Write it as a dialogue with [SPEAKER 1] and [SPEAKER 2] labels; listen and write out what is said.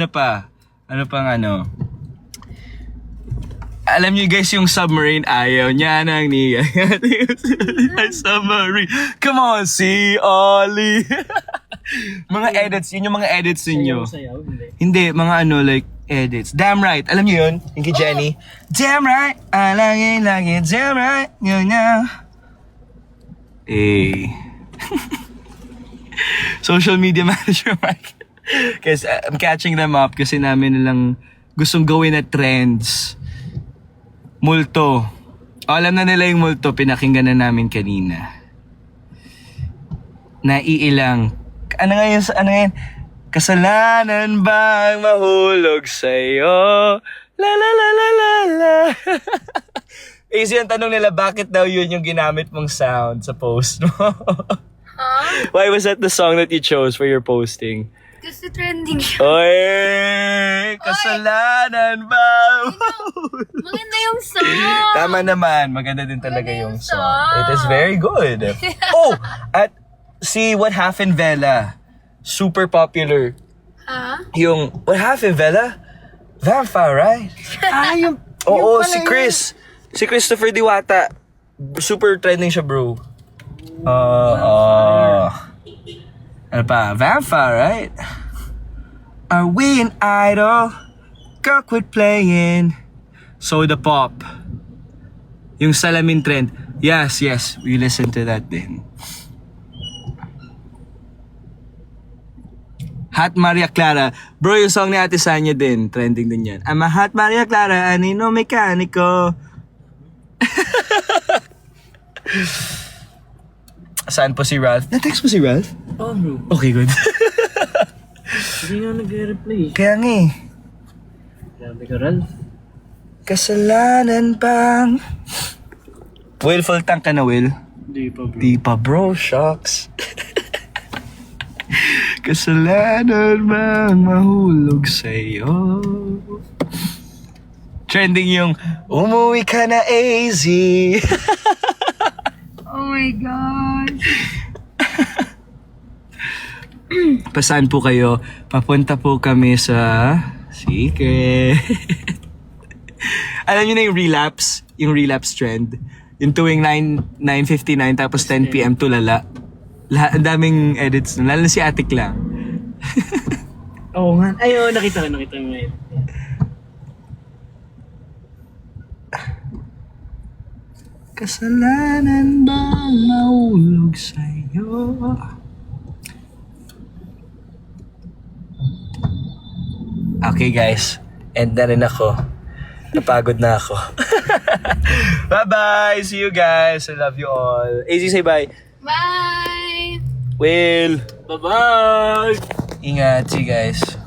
[SPEAKER 1] Ano pa? Ano pang ano? Alam niyo guys, yung submarine, ayaw niya nang niya. Submarine. Come on, si Ollie. Mga edits, yun yung mga edits ninyo.
[SPEAKER 2] Sayaw, hindi.
[SPEAKER 1] Hindi, mga ano, like, edits. Damn right. Alam niyo yun? Yung kay Jenny. Damn right. Lagi, damn right. Yun na. Eh. Social media manager, Mike. Kasi I'm catching them up kasi namin nilang gustong gawin na trends. Multo. O, alam na nila yung multo. Pinakinggan na namin kanina. Naiilang. Ano nga yun? Kasalanan bang mahulog sa'yo? La la la la la la. Easy ang tanong nila, bakit daw yun yung ginamit mong sound sa post mo?
[SPEAKER 3] Huh?
[SPEAKER 1] Why was that the song that you chose for your posting?
[SPEAKER 3] Kasi trending siya.
[SPEAKER 1] Oy! Kasalanan ba?
[SPEAKER 3] Maganda yung song.
[SPEAKER 1] Tama naman, maganda din talaga
[SPEAKER 3] Maganda
[SPEAKER 1] yung
[SPEAKER 3] yung
[SPEAKER 1] song.
[SPEAKER 3] song.
[SPEAKER 1] It is very good. Oh! At see What Happened Vela. Super popular.
[SPEAKER 3] Ha?
[SPEAKER 1] Yung What Happened Vela? Vampire, right?
[SPEAKER 2] Yung
[SPEAKER 1] Oo,
[SPEAKER 2] pala
[SPEAKER 1] si
[SPEAKER 2] yun.
[SPEAKER 1] Chris. Si Christopher Diwata. Super trending siya, bro. Ano pa? Vampire, right? Are we an idol? Girl, quit playing. Soda Pop. Yung salamin trend. Yes, we listen to that din. Hot Maria Clara. Bro, yung song ni Ate Sanya din. Trending din yan. I'm a Hot Maria Clara, anino mekaniko. Saan po si Ralph? Na-text mo si Ralph?
[SPEAKER 2] Oh, bro.
[SPEAKER 1] Okay, good.
[SPEAKER 2] Hindi nga nag-replay.
[SPEAKER 1] Kaya nga eh.
[SPEAKER 2] Grabe ka, Ralph.
[SPEAKER 1] Kasalanan bang... Will, full tank ka na, Will?
[SPEAKER 2] Hindi pa, bro.
[SPEAKER 1] Di pa, bro. Shucks. Kasalanan bang mahulog sa'yo? Trending yung umuwi ka na, AZ.
[SPEAKER 3] Oh my God.
[SPEAKER 1] Pasaan po kayo? Papunta po kami sa... Secret. Alam niyo na yung relapse? Yung relapse trend? Yung tuwing 9:59 tapos 10 p.m. tulala. Ang daming edits nun. Lalo na si Atik lang.
[SPEAKER 2] Oo nga. Ay, oo, nakita ko ngayon.
[SPEAKER 1] Kasalanan bang mahulog sa'yo? Okay guys, end na rin ako. Napagod na ako. Bye-bye! See you guys! I love you all. AZ, say bye.
[SPEAKER 3] Bye.
[SPEAKER 1] Will!
[SPEAKER 2] Bye-bye!
[SPEAKER 1] Ingat, see you guys.